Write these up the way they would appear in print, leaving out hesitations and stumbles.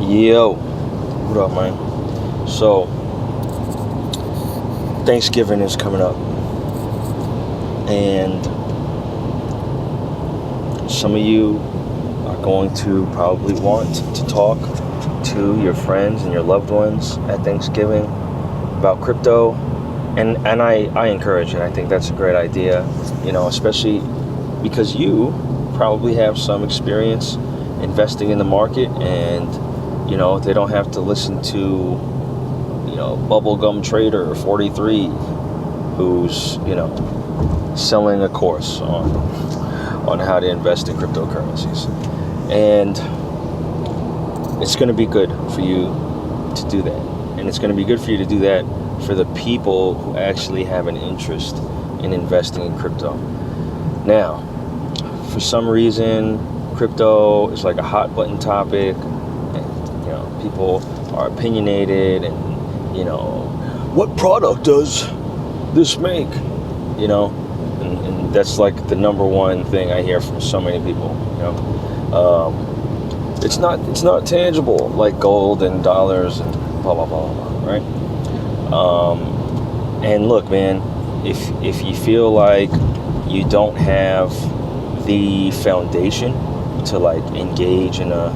Yo, what up, man? So, Thanksgiving is coming up, and some of you are going to probably want to talk to your friends and your loved ones at Thanksgiving about crypto, and I encourage it. I think that's a great idea, especially because you probably have some experience investing in the market, and they don't have to listen to bubblegum trader 43 who's selling a course on how to invest in cryptocurrencies. And it's going to be good for you to do that, and it's going to be good for you to do that for the people who actually have an interest in investing in crypto. Now, for some reason, crypto is like a hot button topic, and people are opinionated, and what product does this make? And that's like the number one thing I hear from so many people. It's not tangible like gold and dollars and blah blah blah blah, right? And look, man, if you feel like you don't have the foundation to like engage in a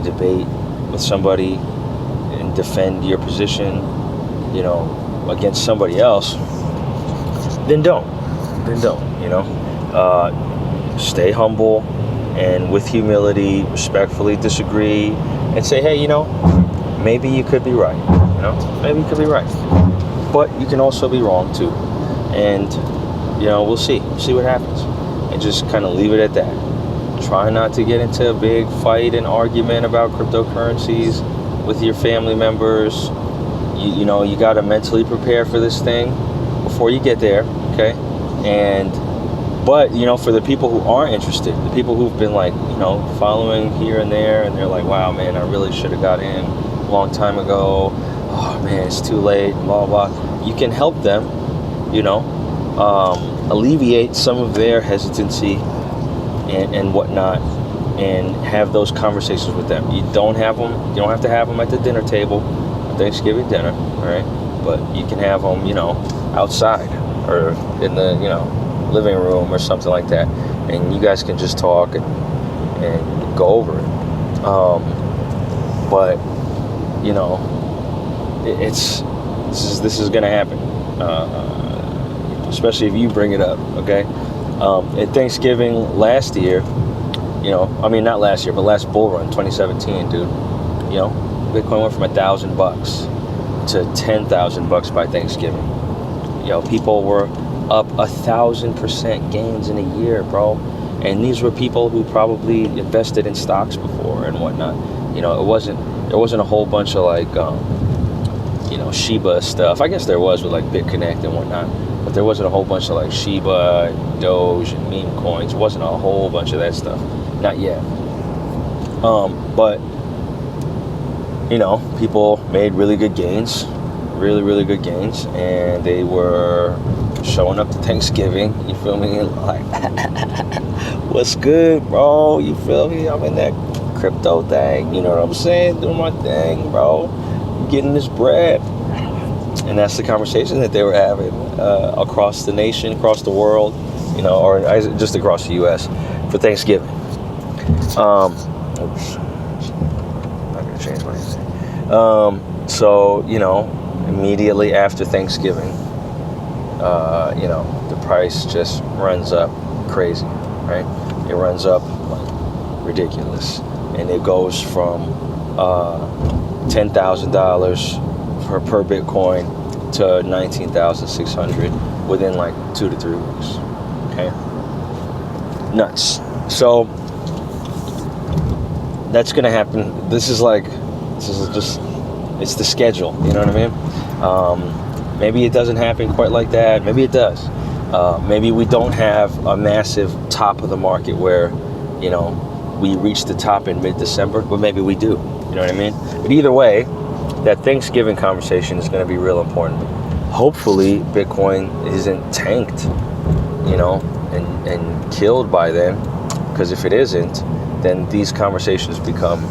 debate with somebody and defend your position, against somebody else, then don't. Stay humble and with humility, respectfully disagree and say, hey, maybe you could be right. Maybe you could be right. But you can also be wrong too. And, we'll see what happens. And just kind of leave it at that. Try not to get into a big fight and argument about cryptocurrencies with your family members. You got to mentally prepare for this thing before you get there, okay? But for the people who aren't interested, the people who've been like, following here and there, and they're like, wow, man, I really should have got in a long time ago. Oh man, it's too late, blah, blah. You can help them, alleviate some of their hesitancy and whatnot, and have those conversations with them. You don't have to have them at the dinner table, Thanksgiving dinner, all right? But you can have them, outside or in the, living room or something like that, and you guys can just talk and go over it. But this is gonna happen, especially if you bring it up, okay? At Thanksgiving last year, not last year, but last bull run, 2017, dude, Bitcoin went from $1,000 to $10,000 by Thanksgiving. People were up 1,000% gains in a year, bro. And these were people who probably invested in stocks before and whatnot. There wasn't a whole bunch of like, Shiba stuff. I guess there was with like BitConnect and whatnot, but there wasn't a whole bunch of like Shiba and Doge and meme coins. It wasn't a whole bunch of that stuff. Not yet. But people made really good gains, really good gains, and they were showing up to Thanksgiving, you feel me, and like, what's good, bro, you feel me, I'm in that crypto thing, you know what I'm saying, doing my thing, bro, getting this bread. And that's the conversation that they were having across the nation, across the world, or just across the US for Thanksgiving. Oops, not gonna change what I say. So immediately after Thanksgiving, the price just runs up crazy, right? It runs up like ridiculous, and it goes from $10,000 per Bitcoin to 19,600 within like 2 to 3 weeks. Okay, nuts. So that's gonna happen. This is just, it's the schedule. You know what I mean? Maybe it doesn't happen quite like that. Maybe it does. Maybe we don't have a massive top of the market where, we reach the top in mid-December, but maybe we do. You know what I mean? But either way, that Thanksgiving conversation is going to be real important. Hopefully, Bitcoin isn't tanked, and killed by then, because if it isn't, then these conversations become,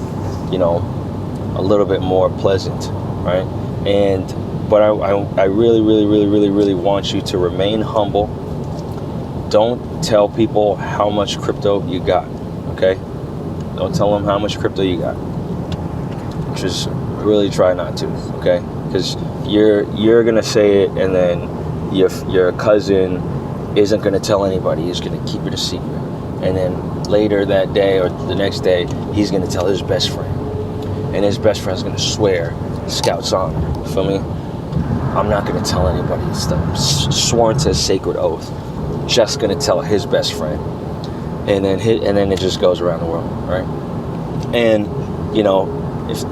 a little bit more pleasant, right? But I really, really, really, really, really want you to remain humble. Don't tell people how much crypto you got, okay? Don't tell them how much crypto you got. Just really try not to, okay? Because you're gonna say it, and then your cousin isn't gonna tell anybody. He's gonna keep it a secret, and then later that day or the next day, he's gonna tell his best friend, and his best friend's gonna swear Scout's honor. You feel me? I'm not gonna tell anybody. It's sworn to a sacred oath. Just gonna tell his best friend, and then it just goes around the world, right? And if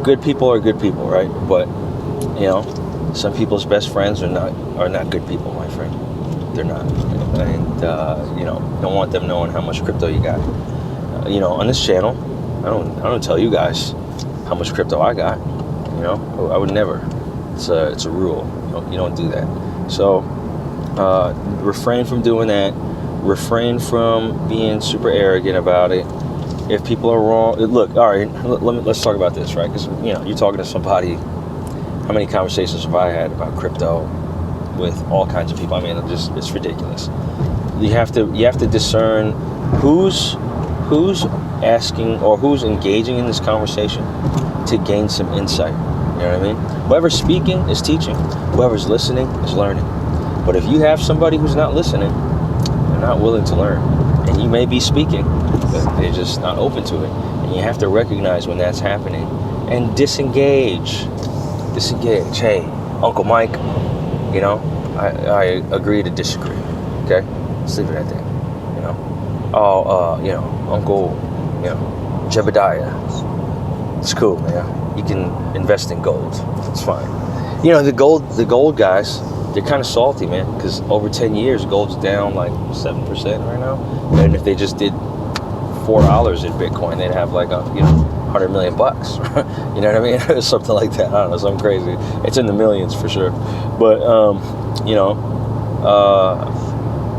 good people are good people, right? But some people's best friends are not good people, my friend. They're not, and don't want them knowing how much crypto you got. On this channel, I don't tell you guys how much crypto I got. I would never. It's a rule. You don't do that. So refrain from doing that. Refrain from being super arrogant about it. If people are wrong, look. All right, let's talk about this, right? Because you're talking to somebody. How many conversations have I had about crypto with all kinds of people? I mean, it's ridiculous. You have to discern who's asking or who's engaging in this conversation to gain some insight. You know what I mean? Whoever's speaking is teaching. Whoever's listening is learning. But if you have somebody who's not listening, they're not willing to learn. And you may be speaking, but they're just not open to it. And you have to recognize when that's happening and disengage. Hey, Uncle Mike, I agree to disagree. Okay? Let's leave it at that. Uncle, Jebediah. It's cool, man. You can invest in gold. It's fine. The gold guys, they're kind of salty, man, because over 10 years, gold's down like 7% right now. And if they just did $4 in Bitcoin, they'd have like $100 million. You know what I mean? Something like that. I don't know, something crazy. It's in the millions for sure. But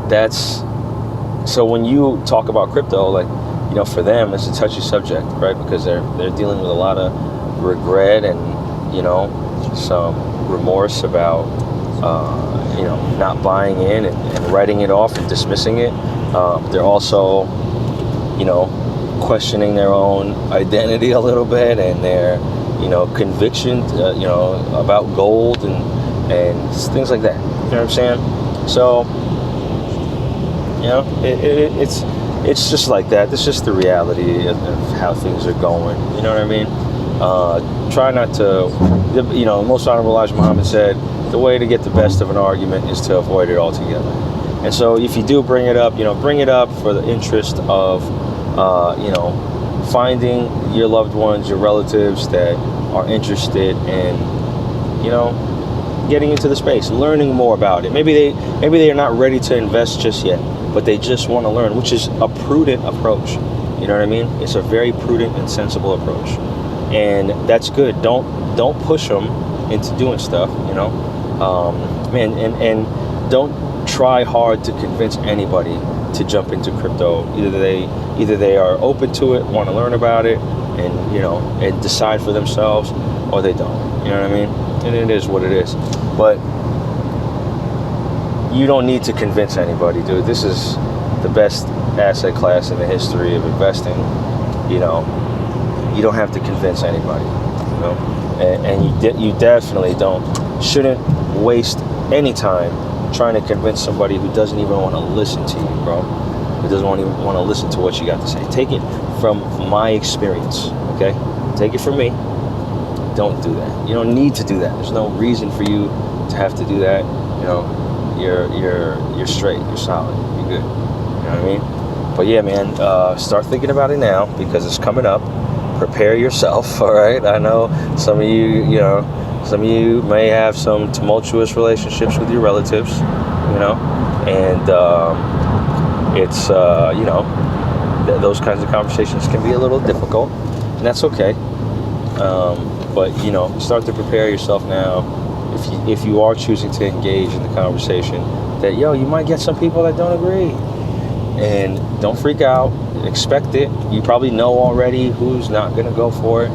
that's so when you talk about crypto, like for them, it's a touchy subject, right? Because they're dealing with a lot of regret and some remorse about not buying in and writing it off and dismissing it. They're also questioning their own identity a little bit and their conviction about gold and things like that. You know what I'm saying? So it's just like that. It's just the reality of how things are going. You know what I mean? Try not to, most Honorable Elijah Muhammad said, the way to get the best of an argument is to avoid it altogether. And so if you do bring it up, bring it up for the interest of, finding your loved ones, your relatives that are interested in, getting into the space, learning more about it. Maybe they are not ready to invest just yet, but they just want to learn, which is a prudent approach. You know what I mean? It's a very prudent and sensible approach. And that's good. Don't push them into doing stuff, and don't try hard to convince anybody to jump into crypto. Either they are open to it, want to learn about it, and and decide for themselves, or they don't. You know what I mean? And it is what it is. But you don't need to convince anybody, dude. This is the best asset class in the history of investing. You don't have to convince anybody, and you definitely shouldn't waste any time trying to convince somebody who doesn't even want to listen to you, bro. Who doesn't even want to listen to what you got to say. Take it from my experience, okay? Take it from me. Don't do that. You don't need to do that. There's no reason for you to have to do that. You're straight. You're solid. You're good. You know what I mean? But yeah, man, start thinking about it now because it's coming up. Prepare yourself, all right? I know some of you may have some tumultuous relationships with your relatives, and it's, those kinds of conversations can be a little difficult, and that's okay. But, start to prepare yourself now. If you are choosing to engage in the conversation, that, you might get some people that don't agree. And don't freak out. Expect it. You probably know already who's not going to go for it.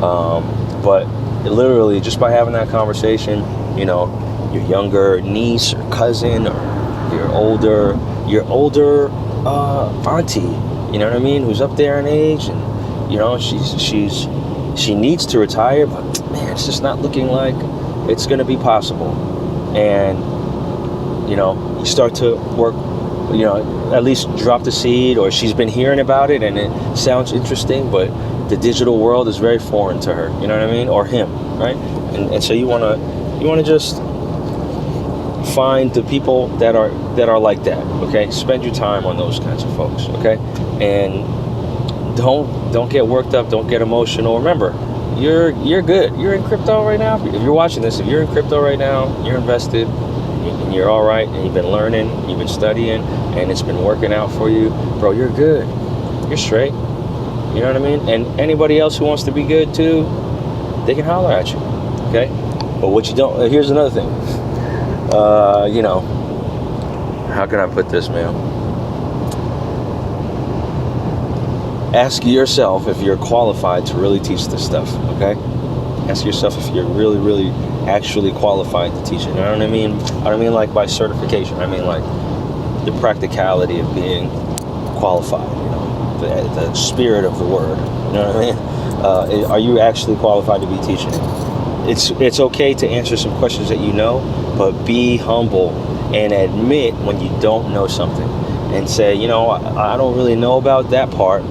But literally, just by having that conversation, you know, your younger niece or cousin, or your older auntie, you know what I mean, who's up there in age, and you know, she needs to retire, but man, it's just not looking like it's going to be possible. And you know, you start to work, you know, at least drop the seed, or she's been hearing about it and it sounds interesting, but the digital world is very foreign to her, you know what I mean, or him, right? And so you want to just find the people that are like that, okay? Spend your time on those kinds of folks, okay? And don't get worked up, don't get emotional. Remember, you're good. You're in crypto right now. If you're watching this, if you're in crypto right now, you're invested, and you're all right, and you've been learning, you've been studying, and it's been working out for you, bro, you're good. You're straight. You know what I mean? And anybody else who wants to be good too, they can holler at you, okay? But what you don't, here's another thing. You know, how can I put this, man? Ask yourself if you're qualified to really teach this stuff, okay? Ask yourself if you're really, really actually qualified to teach it. You know what I mean? I don't mean like by certification. I mean like the practicality of being qualified, you know, the spirit of the word. You know what I mean? Are you actually qualified to be teaching? It's okay to answer some questions that you know, but be humble and admit when you don't know something, and say, you know, I don't really know about that part,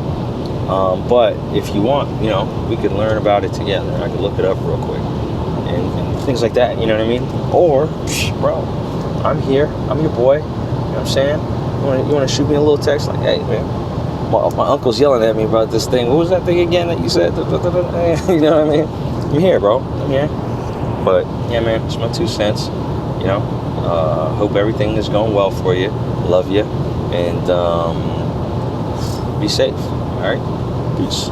but if you want, you know, we could learn about it together. I could look it up real quick, and things like that. You know what I mean? Or, bro, I'm here. I'm your boy. You know what I'm saying? You want to shoot me a little text like, hey, man, my uncle's yelling at me about this thing. What was that thing again that you said? You know what I mean? I'm here, bro. I'm here. But yeah, man, it's my 2 cents. You know, hope everything is going well for you. Love you, and be safe. All right, peace.